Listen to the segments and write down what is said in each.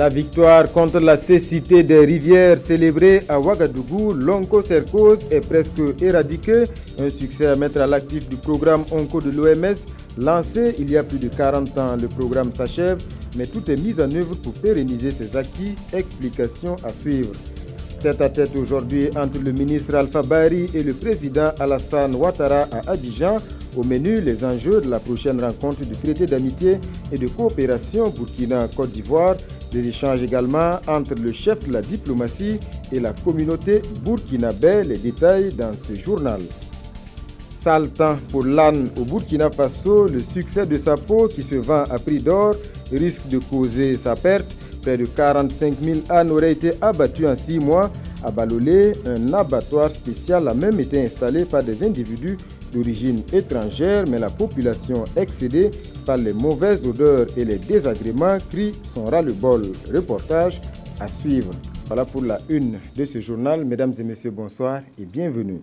La victoire contre la cécité des rivières célébrée à Ouagadougou, l'onchocercose est presque éradiquée. Un succès à mettre à l'actif du programme Onco de l'OMS, lancé il y a plus de 40 ans. Le programme s'achève, mais tout est mis en œuvre pour pérenniser ses acquis. Explication à suivre. Tête à tête aujourd'hui entre le ministre Alpha Bari et le président Alassane Ouattara à Abidjan. Au menu, les enjeux de la prochaine rencontre du traité d'amitié et de coopération Burkina-Côte d'Ivoire. Des échanges également entre le chef de la diplomatie et la communauté burkinabé. Les détails dans ce journal. Sale temps pour l'âne au Burkina Faso. Le succès de sa peau qui se vend à prix d'or risque de causer sa perte. Près de 45 000 ânes auraient été abattus en 6 mois. À Balolé, un abattoir spécial a même été installé par des individus d'origine étrangère, mais la population excédée par les mauvaises odeurs et les désagréments crie son ras-le-bol. Reportage à suivre. Voilà pour la une de ce journal. Mesdames et messieurs, bonsoir et bienvenue.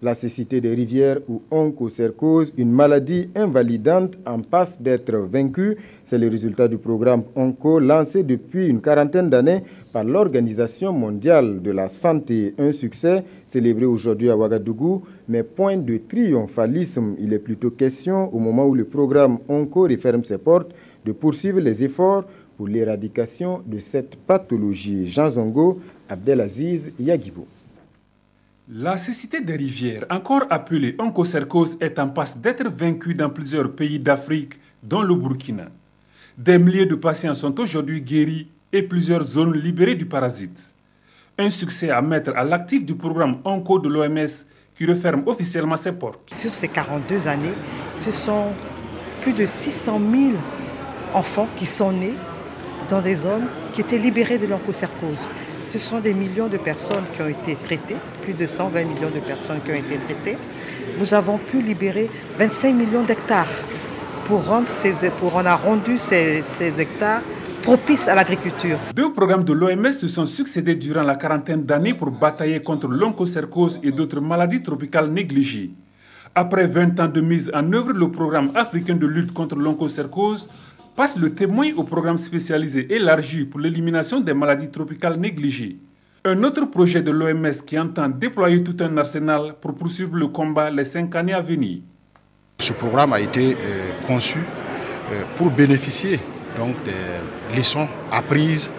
La cécité des rivières ou onchocercose, une maladie invalidante en passe d'être vaincue. C'est le résultat du programme Onco lancé depuis une quarantaine d'années par l'Organisation mondiale de la santé. Un succès célébré aujourd'hui à Ouagadougou, mais point de triomphalisme. Il est plutôt question, au moment où le programme Onco referme ses portes, de poursuivre les efforts pour l'éradication de cette pathologie. Jean Zongo, Abdelaziz Yaguibou. La cécité des rivières, encore appelée onchocercose, est en passe d'être vaincue dans plusieurs pays d'Afrique, dont le Burkina. Des milliers de patients sont aujourd'hui guéris et plusieurs zones libérées du parasite. Un succès à mettre à l'actif du programme Onco de l'OMS qui referme officiellement ses portes. Sur ces 42 années, ce sont plus de 600 000 enfants qui sont nés dans des zones qui étaient libérées de l'onchocercose. Ce sont des millions de personnes qui ont été traitées, plus de 120 millions de personnes qui ont été traitées. Nous avons pu libérer 25 millions d'hectares on a rendu ces hectares propices à l'agriculture. 2 programmes de l'OMS se sont succédés durant la quarantaine d'années pour batailler contre l'onchocercose et d'autres maladies tropicales négligées. Après 20 ans de mise en œuvre, le programme africain de lutte contre l'onchocercose passe le témoin au programme spécialisé élargi pour l'élimination des maladies tropicales négligées. Un autre projet de l'OMS qui entend déployer tout un arsenal pour poursuivre le combat les 5 années à venir. Ce programme a été conçu pour bénéficier donc, des leçons apprises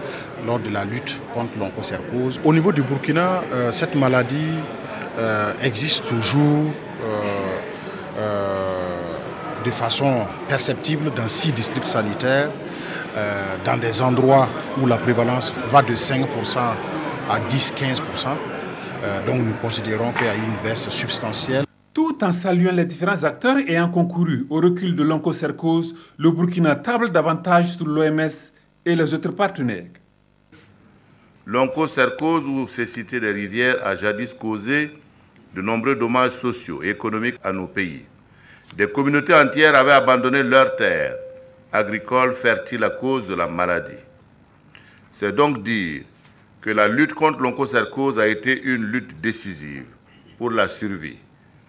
lors de la lutte contre l'onchocercose. Au niveau du Burkina, cette maladie existe toujours de façon perceptible dans 6 districts sanitaires, dans des endroits où la prévalence va de 5% à 10-15%. Donc nous considérons qu'il y a une baisse substantielle. Tout en saluant les différents acteurs ayant concouru au recul de l'onchocercose, le Burkina table davantage sur l'OMS et les autres partenaires. L'onchocercose ou cécité des rivières a jadis causé de nombreux dommages sociaux et économiques à nos pays. Des communautés entières avaient abandonné leurs terres agricoles fertiles à cause de la maladie. C'est donc dire que la lutte contre l'onchocercose a été une lutte décisive pour la survie,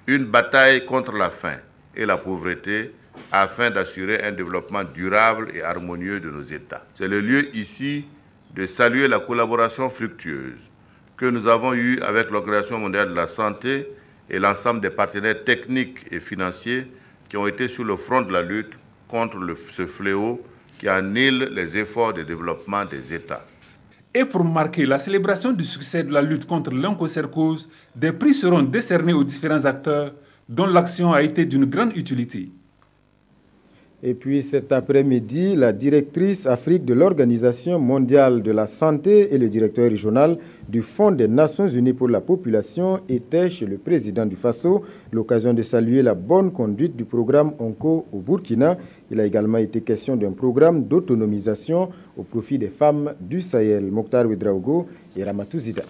une bataille contre la faim et la pauvreté afin d'assurer un développement durable et harmonieux de nos États. C'est le lieu ici de saluer la collaboration fructueuse que nous avons eue avec l'Organisation mondiale de la santé et l'ensemble des partenaires techniques et financiers qui ont été sur le front de la lutte contre ce fléau qui annihile les efforts de développement des États. Et pour marquer la célébration du succès de la lutte contre l'onchocercose, des prix seront décernés aux différents acteurs dont l'action a été d'une grande utilité. Et puis cet après-midi, la directrice Afrique de l'Organisation mondiale de la santé et le directeur régional du Fonds des Nations unies pour la population étaient chez le président du Faso, l'occasion de saluer la bonne conduite du programme Onco au Burkina. Il a également été question d'un programme d'autonomisation au profit des femmes du Sahel. Mokhtar Ouedraogo et Ramatou Zida.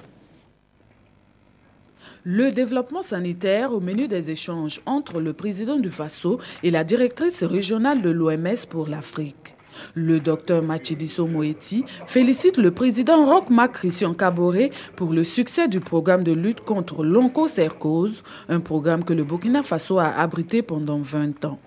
Le développement sanitaire au menu des échanges entre le président du Faso et la directrice régionale de l'OMS pour l'Afrique. Le docteur Matshidiso Moeti félicite le président Roch-Marc Christian Kaboré pour le succès du programme de lutte contre l'onchocercose, un programme que le Burkina Faso a abrité pendant 20 ans.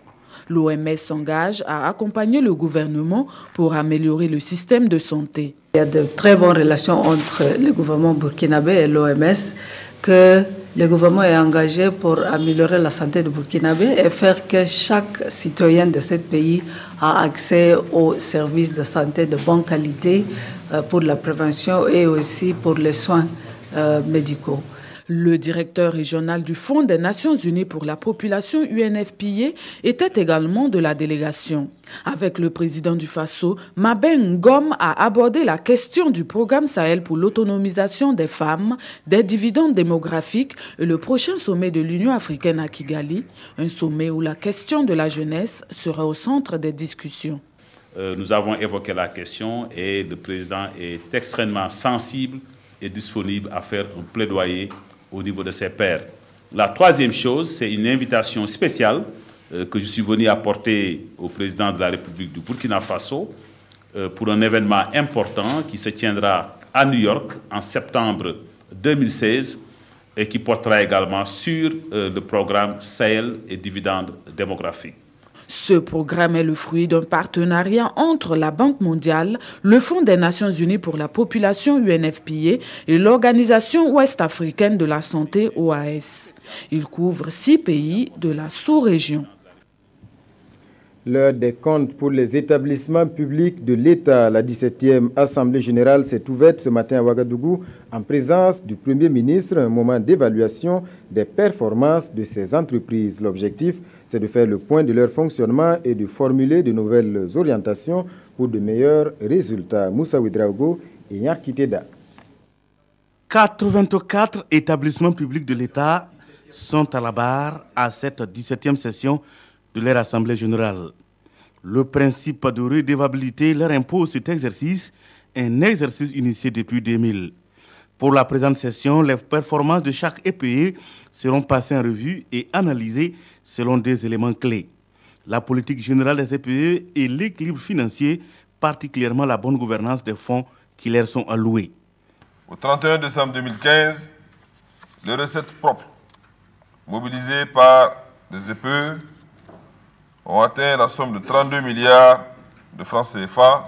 L'OMS s'engage à accompagner le gouvernement pour améliorer le système de santé. Il y a de très bonnes relations entre le gouvernement burkinabé et l'OMS, que le gouvernement est engagé pour améliorer la santé du Burkinabé et faire que chaque citoyen de ce pays a accès aux services de santé de bonne qualité pour la prévention et aussi pour les soins médicaux. Le directeur régional du Fonds des Nations Unies pour la population UNFPA était également de la délégation. Avec le président du Faso, Mabeng Ngom a abordé la question du programme Sahel pour l'autonomisation des femmes, des dividendes démographiques et le prochain sommet de l'Union africaine à Kigali, un sommet où la question de la jeunesse sera au centre des discussions. Nous avons évoqué la question et le président est extrêmement sensible et disponible à faire un plaidoyer au niveau de ses pairs. La troisième chose, c'est une invitation spéciale que je suis venu apporter au président de la République du Burkina Faso pour un événement important qui se tiendra à New York en septembre 2016 et qui portera également sur le programme Sahel et dividendes démographiques. Ce programme est le fruit d'un partenariat entre la Banque mondiale, le Fonds des Nations Unies pour la population UNFPA et l'Organisation ouest-africaine de la santé OAS. Il couvre 6 pays de la sous-région. L'heure des comptes pour les établissements publics de l'État. La 17e Assemblée générale s'est ouverte ce matin à Ouagadougou en présence du Premier ministre, un moment d'évaluation des performances de ces entreprises. L'objectif, c'est de faire le point de leur fonctionnement et de formuler de nouvelles orientations pour de meilleurs résultats. Moussa Ouedraogo et Nyarkiteda. 84 établissements publics de l'État sont à la barre à cette 17e session de leur Assemblée générale. Le principe de redevabilité leur impose cet exercice, un exercice initié depuis 2000. Pour la présente session, les performances de chaque EPE seront passées en revue et analysées selon des éléments clés. La politique générale des EPE et l'équilibre financier, particulièrement la bonne gouvernance des fonds qui leur sont alloués. Au 31 décembre 2015, les recettes propres mobilisées par les EPE ont atteint la somme de 32 milliards de francs CFA,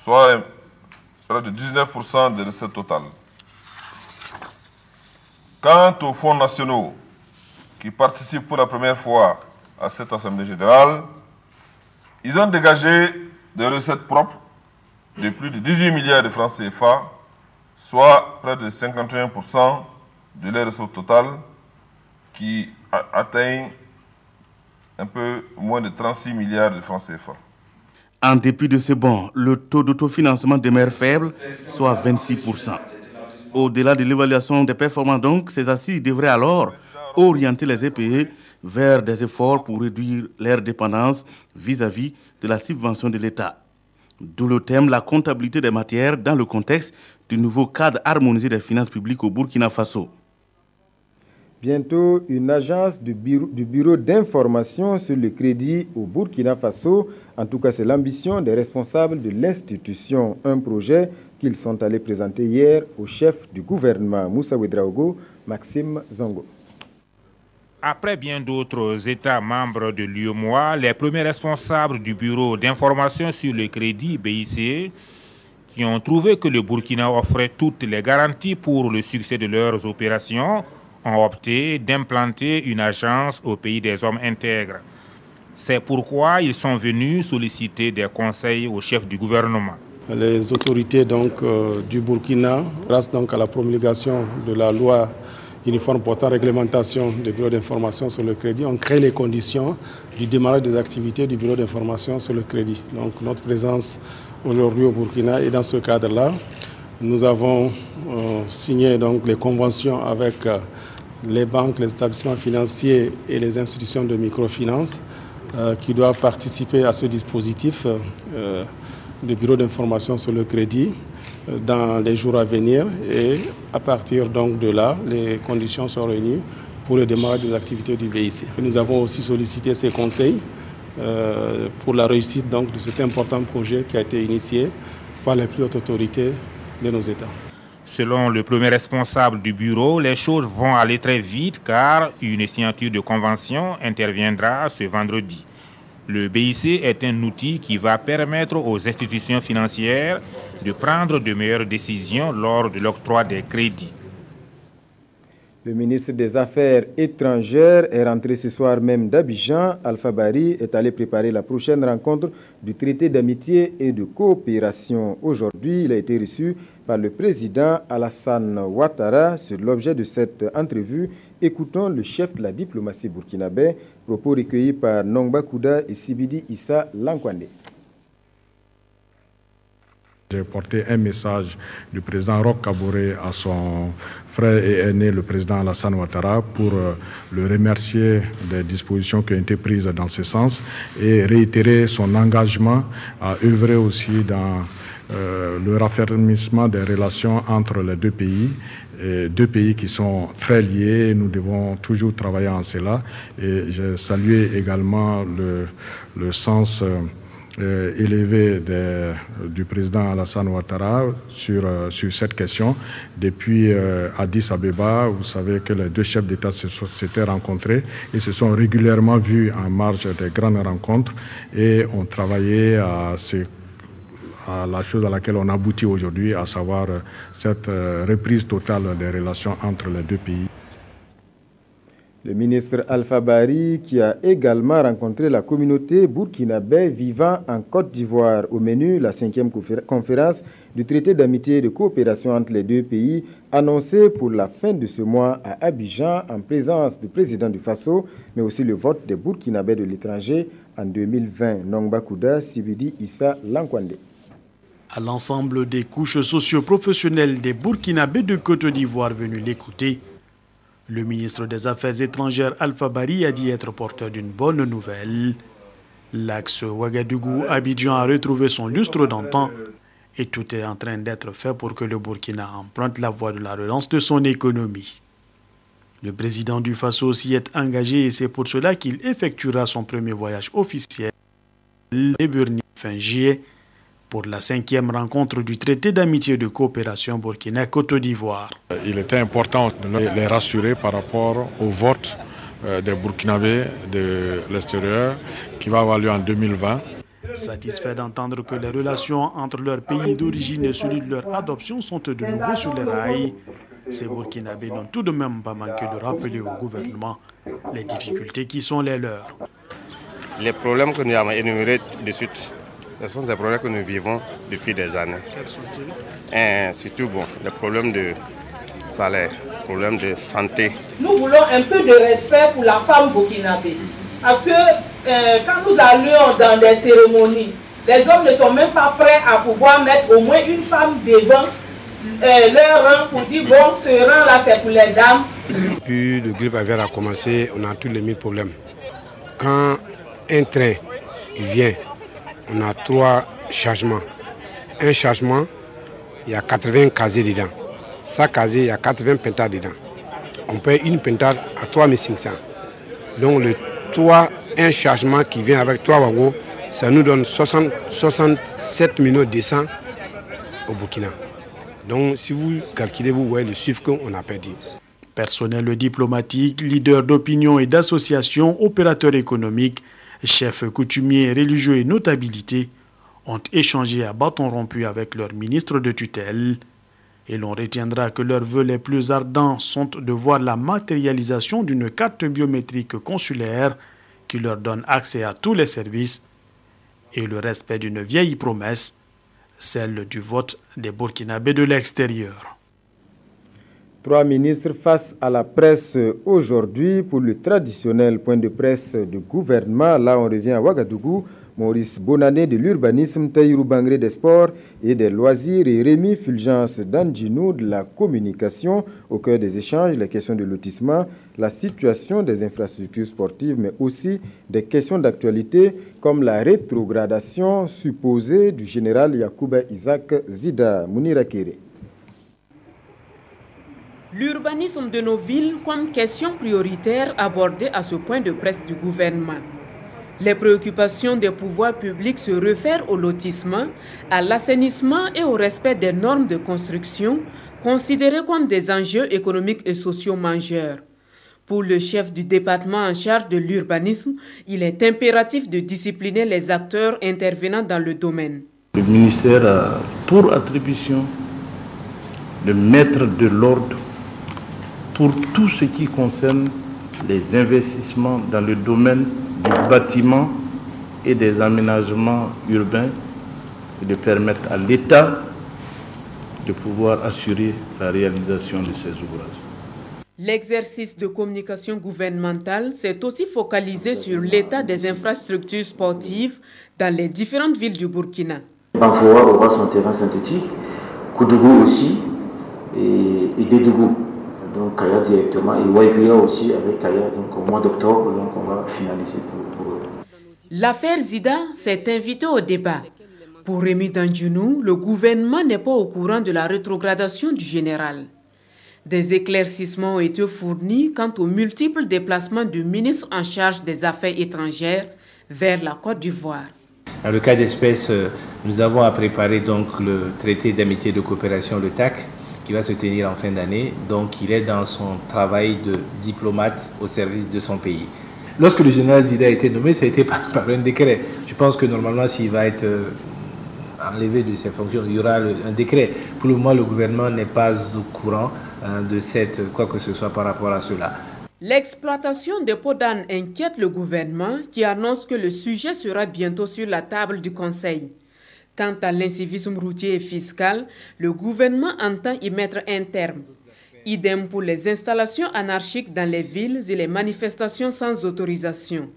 soit près de 19% des recettes totales. Quant aux fonds nationaux qui participent pour la première fois à cette Assemblée générale, ils ont dégagé des recettes propres de plus de 18 milliards de francs CFA, soit près de 51% de leurs recettes totales qui atteignent un peu moins de 36 milliards de francs CFA. En dépit de ce bond, le taux d'autofinancement demeure faible, soit 26%. Au-delà de l'évaluation des performances, donc, ces assises devraient alors orienter les EPE vers des efforts pour réduire leur dépendance vis-à-vis de la subvention de l'État. D'où le thème la comptabilité des matières dans le contexte du nouveau cadre harmonisé des finances publiques au Burkina Faso. Bientôt, une agence du bureau d'information sur le crédit au Burkina Faso. En tout cas, c'est l'ambition des responsables de l'institution. Un projet qu'ils sont allés présenter hier au chef du gouvernement, Moussa Ouedraogo, Maxime Zongo. Après bien d'autres États membres de l'UEMOA, les premiers responsables du bureau d'information sur le crédit BICE, qui ont trouvé que le Burkina offrait toutes les garanties pour le succès de leurs opérations, ont opté d'implanter une agence au pays des hommes intègres. C'est pourquoi ils sont venus solliciter des conseils au chef du gouvernement. Les autorités du Burkina, grâce à la promulgation de la loi uniforme portant réglementation du bureau d'information sur le crédit, ont créé les conditions du démarrage des activités du bureau d'information sur le crédit. Donc notre présence aujourd'hui au Burkina est dans ce cadre-là. Nous avons signé les conventions avec les banques, les établissements financiers et les institutions de microfinance qui doivent participer à ce dispositif de bureau d'information sur le crédit dans les jours à venir. Et à partir de là, les conditions sont réunies pour le démarrage des activités du BIC. Nous avons aussi sollicité ces conseils pour la réussite de cet important projet qui a été initié par les plus hautes autorités de nos États. Selon le premier responsable du bureau, les choses vont aller très vite car une signature de convention interviendra ce vendredi. Le BIC est un outil qui va permettre aux institutions financières de prendre de meilleures décisions lors de l'octroi des crédits. Le ministre des Affaires étrangères est rentré ce soir même d'Abidjan. Alpha Bari est allé préparer la prochaine rencontre du traité d'amitié et de coopération. Aujourd'hui, il a été reçu par le président Alassane Ouattara. Sur l'objet de cette entrevue, écoutons le chef de la diplomatie burkinabé, propos recueillis par Nongba Kouda et Sibidi Issa Lankwande. J'ai porté un message du président Roch Kaboré à son frère et aîné, le président Alassane Ouattara, pour le remercier des dispositions qui ont été prises dans ce sens et réitérer son engagement à œuvrer aussi dans le raffermissement des relations entre les deux pays qui sont très liés. Nous devons toujours travailler en cela. Et j'ai salué également le sens élevé du président Alassane Ouattara sur cette question. Depuis Addis Abeba, vous savez que les deux chefs d'État s'étaient rencontrés et se sont régulièrement vus en marge des grandes rencontres et ont travaillé à la chose à laquelle on aboutit aujourd'hui, à savoir cette reprise totale des relations entre les deux pays. Le ministre Alpha Bari, qui a également rencontré la communauté burkinabé vivant en Côte d'Ivoire. Au menu, la 5e conférence du traité d'amitié et de coopération entre les deux pays, annoncée pour la fin de ce mois à Abidjan, en présence du président du Faso, mais aussi le vote des Burkinabés de l'étranger en 2020. Nongba Kouda, Sibidi Issa Lankwande. À l'ensemble des couches socio-professionnelles des Burkinabés de Côte d'Ivoire venus l'écouter, le ministre des Affaires étrangères Alpha Bari a dit être porteur d'une bonne nouvelle. L'axe Ouagadougou-Abidjan a retrouvé son lustre d'antan et tout est en train d'être fait pour que le Burkina emprunte la voie de la relance de son économie. Le président du Faso s'y est engagé et c'est pour cela qu'il effectuera son premier voyage officiel à Burni fin juillet pour la 5e rencontre du traité d'amitié et de coopération Burkina-Côte d'Ivoire. Il était important de les rassurer par rapport au vote des Burkinabés de l'extérieur qui va avoir lieu en 2020. Satisfait d'entendre que les relations entre leur pays d'origine et celui de leur adoption sont de nouveau sur les rails, ces Burkinabés n'ont tout de même pas manqué de rappeler au gouvernement les difficultés qui sont les leurs. Les problèmes que nous avons énumérés de suite, ce sont des problèmes que nous vivons depuis des années. Quels sont-ils? Surtout les problèmes de salaire, problèmes de santé. Nous voulons un peu de respect pour la femme burkinabé. Parce que quand nous allions dans des cérémonies, les hommes ne sont même pas prêts à pouvoir mettre au moins une femme devant leur rang pour dire bon, ce rang-là c'est pour les dames. Depuis le grippe aviaire a commencé, on a tous les 1000 problèmes. Quand un train vient, on a 3 chargements. Un chargement, il y a 80 casiers dedans. Chaque casier, il y a 80 pentades dedans. On paye une pentade à 3500. Donc un chargement qui vient avec 3 wagons, ça nous donne 67 minutes descente au Burkina. Donc si vous calculez, vous voyez le chiffre qu'on a perdu. Personnel diplomatique, leaders d'opinion et d'associations, opérateurs économiques, chefs coutumiers, religieux et notabilités ont échangé à bâton rompu avec leur ministre de tutelle. Et l'on retiendra que leurs vœux les plus ardents sont de voir la matérialisation d'une carte biométrique consulaire qui leur donne accès à tous les services et le respect d'une vieille promesse, celle du vote des Burkinabés de l'extérieur. 3 ministres face à la presse aujourd'hui pour le traditionnel point de presse du gouvernement. Là, on revient à Ouagadougou. Maurice Bonané de l'urbanisme, Taïrou Bangré des sports et des loisirs et Rémi Fulgence d'Andjinou de la communication. Au cœur des échanges, les questions de lotissement, la situation des infrastructures sportives, mais aussi des questions d'actualité comme la rétrogradation supposée du général Yacouba Isaac Zida. Mounira Kéré. L'urbanisme de nos villes comme question prioritaire abordée à ce point de presse du gouvernement. Les préoccupations des pouvoirs publics se réfèrent au lotissement, à l'assainissement et au respect des normes de construction, considérées comme des enjeux économiques et sociaux majeurs. Pour le chef du département en charge de l'urbanisme, il est impératif de discipliner les acteurs intervenant dans le domaine. Le ministère a pour attribution de mettre de l'ordre pour tout ce qui concerne les investissements dans le domaine du bâtiment et des aménagements urbains et de permettre à l'État de pouvoir assurer la réalisation de ces ouvrages. L'exercice de communication gouvernementale s'est aussi focalisé sur l'état des infrastructures sportives dans les différentes villes du Burkina. Banfoua aura son terrain synthétique, Koudougou aussi et Dédougou. Donc Kaya directement et Waikuya aussi avec Kaya, donc au mois d'octobre, donc on va finaliser pour eux. L'affaire Zida s'est invitée au débat. Pour Rémi Dandjounou, le gouvernement n'est pas au courant de la rétrogradation du général. Des éclaircissements ont été fournis quant aux multiples déplacements du ministre en charge des Affaires étrangères vers la Côte d'Ivoire. Dans le cas d'espèce, nous avons à préparer donc le traité d'amitié et de coopération, le TAC, qui va se tenir en fin d'année. Donc il est dans son travail de diplomate au service de son pays. Lorsque le général Zida a été nommé, ça a été par un décret. Je pense que normalement, s'il va être enlevé de ses fonctions, il y aura un décret. Pour le moment, le gouvernement n'est pas au courant de quoi que ce soit par rapport à cela. L'exploitation des peaux d'âne inquiète le gouvernement qui annonce que le sujet sera bientôt sur la table du Conseil. Quant à l'incivisme routier et fiscal, le gouvernement entend y mettre un terme. Idem pour les installations anarchiques dans les villes et les manifestations sans autorisation.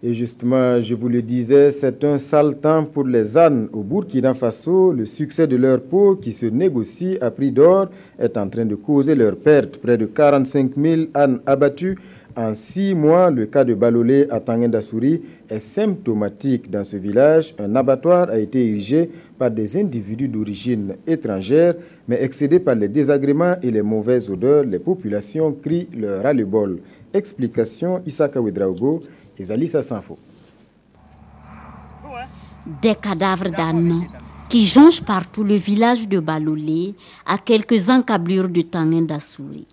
Et justement, je vous le disais, c'est un sale temps pour les ânes au Burkina Faso. Le succès de leur peau qui se négocie à prix d'or est en train de causer leur perte. Près de 45 000 ânes abattus en 6 mois. Le cas de Balolé à Tanguendasouri est symptomatique. Dans ce village, un abattoir a été érigé par des individus d'origine étrangère, mais excédés par les désagréments et les mauvaises odeurs, les populations crient leur ras-le-bol. Explication Issaka Ouedraogo et Zalissa Sanfo. Des cadavres d'ânes qui jonchent partout le village de Balolé à quelques encablures de Tanguendasouri.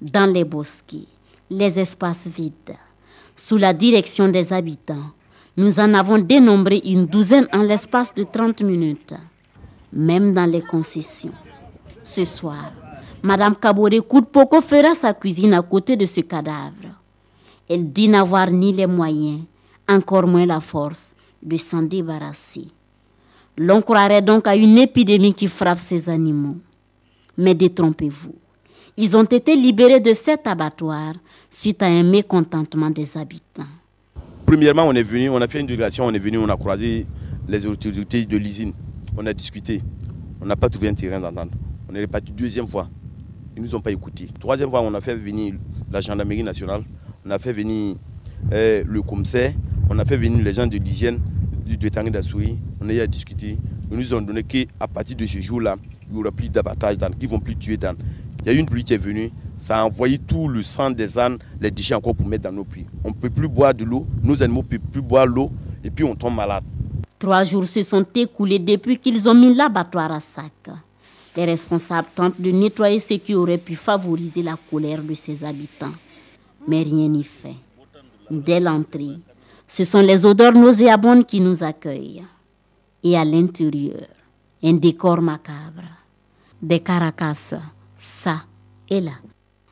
Dans les bosquets, les espaces vides. Sous la direction des habitants, nous en avons dénombré une douzaine en l'espace de 30 minutes. Même dans les concessions. Ce soir, Madame Kabore Koudpoko fera sa cuisine à côté de ce cadavre. Elle dit n'avoir ni les moyens, encore moins la force, de s'en débarrasser. L'on croirait donc à une épidémie qui frappe ces animaux. Mais détrompez-vous, ils ont été libérés de cet abattoir suite à un mécontentement des habitants. Premièrement, on est venu, on a fait une délégation, on est venu, on a croisé les autorités de l'usine. On a discuté, on n'a pas trouvé un terrain d'entente. On est reparti 2e fois, ils ne nous ont pas écoutés. 3e fois, on a fait venir la gendarmerie nationale, on a fait venir le commissaire, on a fait venir les gens de l'hygiène de Tanguendasouri. On a eu à discuter. Ils nous ont donné qu'à partir de ce jour-là, il n'y aura plus d'abattage d'ânes, qu'ils ne vont plus tuer d'ânes. Il y a eu une pluie qui est venue, ça a envoyé tout le sang des ânes, les déchets encore pour mettre dans nos puits. On ne peut plus boire de l'eau, nos animaux ne peuvent plus boire l'eau et puis on tombe malade. 3 jours se sont écoulés depuis qu'ils ont mis l'abattoir à sac. Les responsables tentent de nettoyer ce qui aurait pu favoriser la colère de ses habitants. Mais rien n'y fait. Dès l'entrée, ce sont les odeurs nauséabondes qui nous accueillent. Et à l'intérieur, un décor macabre. Des caracasses, ça et là.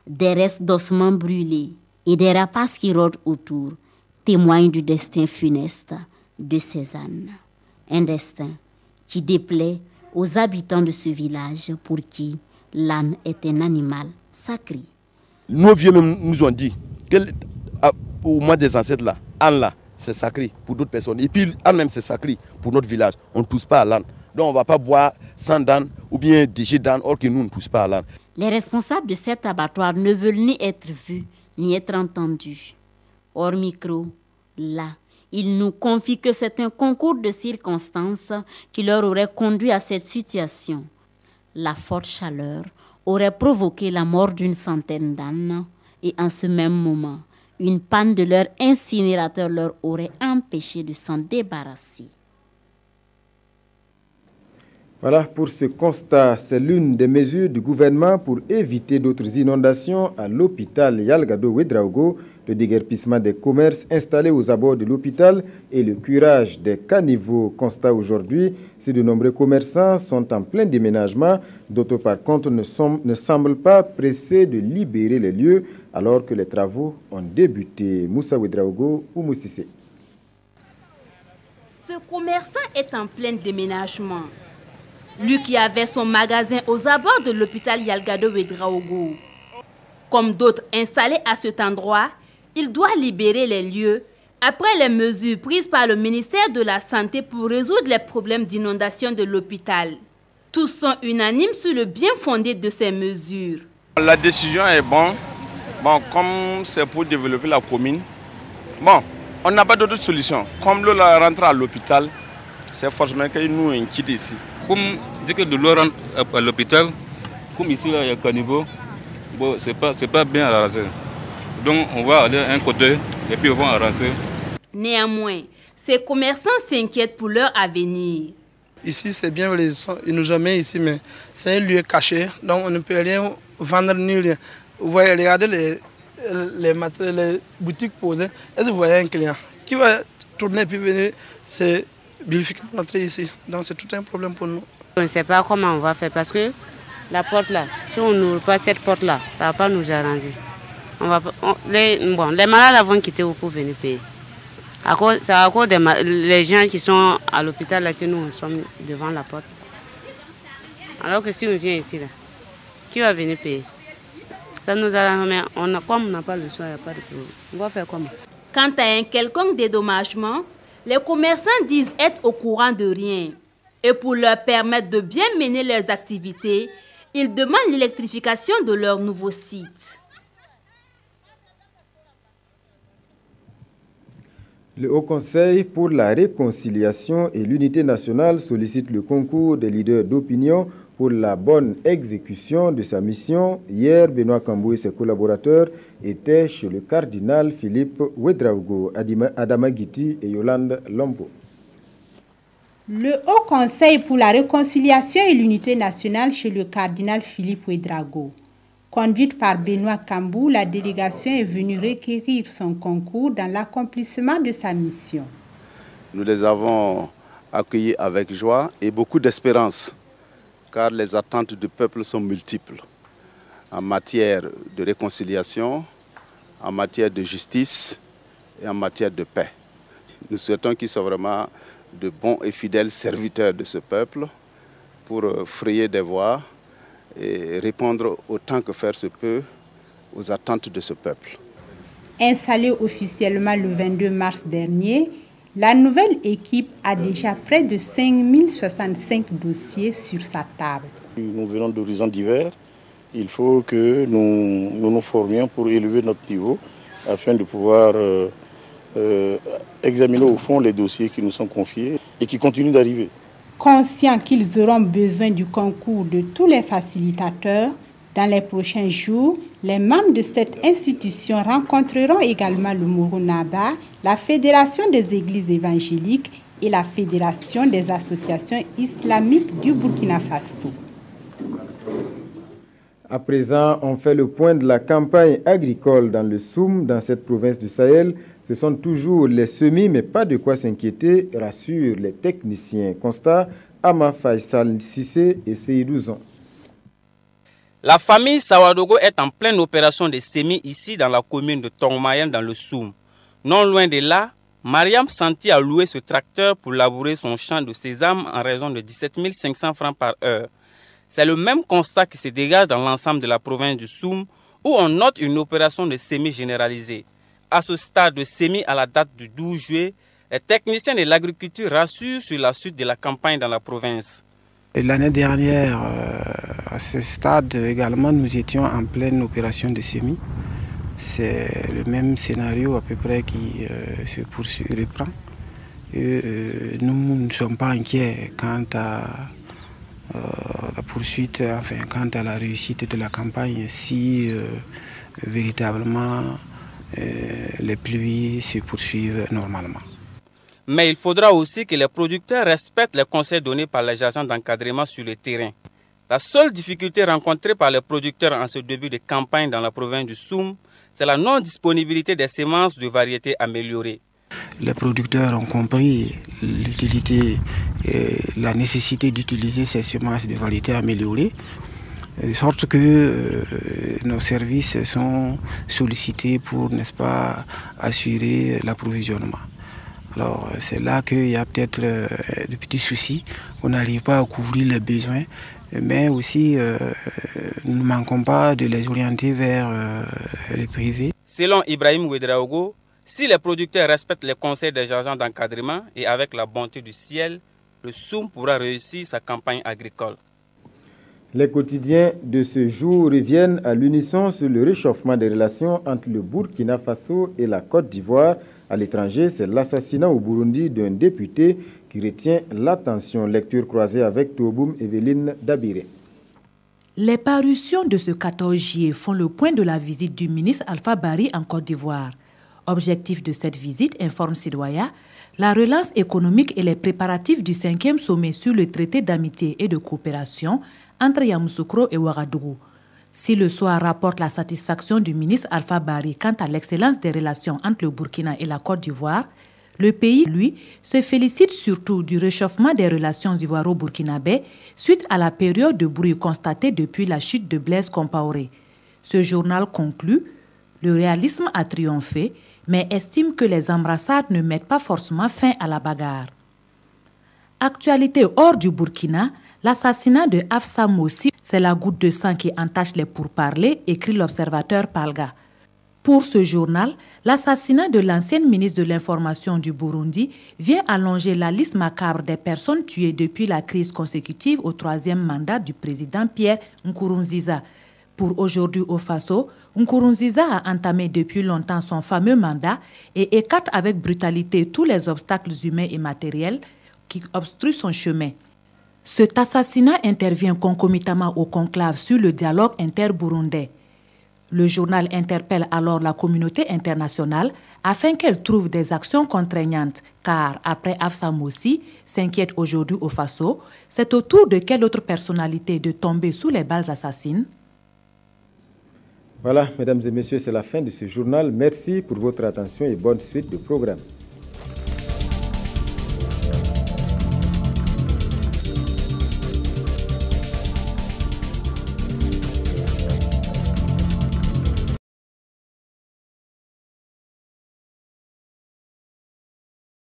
Des restes d'ossements brûlés et des rapaces qui rôdent autour témoignent du destin funeste de ces ânes. Un destin qui déplaît aux habitants de ce village pour qui l'âne est un animal sacré. Nos vieux même nous ont dit qu'au mois des ancêtres là, âne là, c'est sacré pour d'autres personnes. Et puis âne même c'est sacré pour notre village. On ne touche pas à l'âne. Donc on ne va pas boire sang d'âne ou bien déchets d'âne, or que nous ne touche pas à l'âne. Les responsables de cet abattoir ne veulent ni être vus, ni être entendus. Hors micro, là, ils nous confient que c'est un concours de circonstances qui leur aurait conduit à cette situation. La forte chaleur aurait provoqué la mort d'une centaine d'ânes et en ce même moment, une panne de leur incinérateur leur aurait empêché de s'en débarrasser. Voilà pour ce constat. C'est l'une des mesures du gouvernement pour éviter d'autres inondations à l'hôpital Yalgado Ouedraogo, le déguerpissement des commerces installés aux abords de l'hôpital et le curage des caniveaux. Constat aujourd'hui, si de nombreux commerçants sont en plein déménagement, d'autres par contre ne semblent pas pressés de libérer les lieux alors que les travaux ont débuté. Moussa Ouedraogo ou Moussissé. Ce commerçant est en plein déménagement. Lui qui avait son magasin aux abords de l'hôpital Yalgado Ouedraogo. Comme d'autres installés à cet endroit, il doit libérer les lieux après les mesures prises par le ministère de la Santé pour résoudre les problèmes d'inondation de l'hôpital. Tous sont unanimes sur le bien fondé de ces mesures. La décision est bonne. Bon, comme c'est pour développer la commune, bon, on n'a pas d'autre solution. Comme l'eau rentre à l'hôpital, c'est forcément que nous on quitte ici. Comme dès que de l'eau rentre à l'hôpital, comme ici là, il y a caniveau, bon, c'est pas bien arrangé. Donc on va aller à un côté et puis on va arranger. Néanmoins, ces commerçants s'inquiètent pour leur avenir. Ici c'est bien, ils nous ont mis ici, mais c'est un lieu caché, donc on ne peut rien vendre ni rien. Vous voyez, regardez les boutiques posées. Est-ce que vous voyez un client qui va tourner puis venir, c'est difficile pour entrer ici. Donc c'est tout un problème pour nous. On ne sait pas comment on va faire parce que la porte là, si on n'ouvre pas cette porte là, ça ne va pas nous arranger. Les malades vont quitter pour venir payer. C'est à cause des gens qui sont à l'hôpital là que nous sommes devant la porte. Alors que si on vient ici là, qui va venir payer? Ça nous arrange, mais comme on n'a pas le choix, il n'y a pas de problème. On va faire comment? Quant à un quelconque dédommagement, les commerçants disent être au courant de rien. Et pour leur permettre de bien mener leurs activités, ils demandent l'électrification de leur nouveau site. Le Haut Conseil pour la réconciliation et l'unité nationale sollicite le concours des leaders d'opinion pour la bonne exécution de sa mission. Hier, Benoît Cambou et ses collaborateurs étaient chez le cardinal Philippe Ouedraogo, Adama Guiti et Yolande Lombo. Le Haut Conseil pour la réconciliation et l'unité nationale chez le cardinal Philippe Ouedraogo. Conduite par Benoît Cambou, la délégation est venue requérir son concours dans l'accomplissement de sa mission. Nous les avons accueillis avec joie et beaucoup d'espérance, car les attentes du peuple sont multiples en matière de réconciliation, en matière de justice et en matière de paix. Nous souhaitons qu'ils soient vraiment de bons et fidèles serviteurs de ce peuple pour frayer des voies et répondre autant que faire se peut aux attentes de ce peuple. Installée officiellement le 22 mars dernier, la nouvelle équipe a déjà près de 5065 dossiers sur sa table. Nous venons d'horizons divers. Il faut que nous formions pour élever notre niveau afin de pouvoir examiner au fond les dossiers qui nous sont confiés et qui continuent d'arriver. Conscients qu'ils auront besoin du concours de tous les facilitateurs, dans les prochains jours, les membres de cette institution rencontreront également le Mourou-Naba, la Fédération des Églises évangéliques et la Fédération des associations islamiques du Burkina Faso. À présent, on fait le point de la campagne agricole dans le Soum, dans cette province du Sahel. Ce sont toujours les semis, mais pas de quoi s'inquiéter, rassurent les techniciens. Constat, Ama Faisal Sissé et Seyidouzon. La famille Sawadogo est en pleine opération de semis ici dans la commune de Tongmayen dans le Soum. Non loin de là, Mariam Santi a loué ce tracteur pour labourer son champ de sésame en raison de 17 500 francs par heure. C'est le même constat qui se dégage dans l'ensemble de la province du Soum, où on note une opération de semis généralisée. À ce stade de semis à la date du 12 juillet, les techniciens de l'agriculture rassurent sur la suite de la campagne dans la province. L'année dernière, à ce stade également, nous étions en pleine opération de semis. C'est le même scénario à peu près qui se poursuit, reprend. Et, nous ne sommes pas inquiets quant à la poursuite, enfin quant à la réussite de la campagne, si véritablement les pluies se poursuivent normalement. Mais il faudra aussi que les producteurs respectent les conseils donnés par les agents d'encadrement sur le terrain. La seule difficulté rencontrée par les producteurs en ce début de campagne dans la province du Soum, c'est la non-disponibilité des semences de variétés améliorées. Les producteurs ont compris l'utilité et la nécessité d'utiliser ces semences de variétés améliorées, de sorte que nos services sont sollicités pour, n'est-ce pas, assurer l'approvisionnement. Alors c'est là qu'il y a peut-être de petits soucis, on n'arrive pas à couvrir les besoins, mais aussi nous ne manquons pas de les orienter vers les privés. Selon Ibrahim Ouedraogo, si les producteurs respectent les conseils des agents d'encadrement et avec la bonté du ciel, le Soum pourra réussir sa campagne agricole. Les quotidiens de ce jour reviennent à l'unisson sur le réchauffement des relations entre le Burkina Faso et la Côte d'Ivoire. À l'étranger, c'est l'assassinat au Burundi d'un député qui retient l'attention. Lecture croisée avec Toboum Evelyne Dabire. Les parutions de ce 14 juillet font le point de la visite du ministre Alpha Bari en Côte d'Ivoire. Objectif de cette visite, informe Sidoya, la relance économique et les préparatifs du 5e sommet sur le traité d'amitié et de coopération entre Yamoussoukro et Ouagadougou. Si le soir rapporte la satisfaction du ministre Alpha Bari quant à l'excellence des relations entre le Burkina et la Côte d'Ivoire, le pays, lui, se félicite surtout du réchauffement des relations ivoiro-burkinabais suite à la période de bruit constatée depuis la chute de Blaise Compaoré. Ce journal conclut, le réalisme a triomphé, mais estime que les embrassades ne mettent pas forcément fin à la bagarre. Actualité hors du Burkina, l'assassinat de Hafsa Mossi, c'est la goutte de sang qui entache les pourparlers, écrit l'observateur Palga. Pour ce journal, l'assassinat de l'ancienne ministre de l'Information du Burundi vient allonger la liste macabre des personnes tuées depuis la crise consécutive au 3e mandat du président Pierre Nkurunziza. Pour aujourd'hui au Faso, Nkurunziza a entamé depuis longtemps son fameux mandat et écarte avec brutalité tous les obstacles humains et matériels qui obstruent son chemin. Cet assassinat intervient concomitamment au conclave sur le dialogue inter-burundais. Le journal interpelle alors la communauté internationale afin qu'elle trouve des actions contraignantes, car après Hafsa Mossi, s'inquiète aujourd'hui au Faso, c'est au tour de quelle autre personnalité de tomber sous les balles assassines? Voilà, mesdames et messieurs, c'est la fin de ce journal. Merci pour votre attention et bonne suite de programme.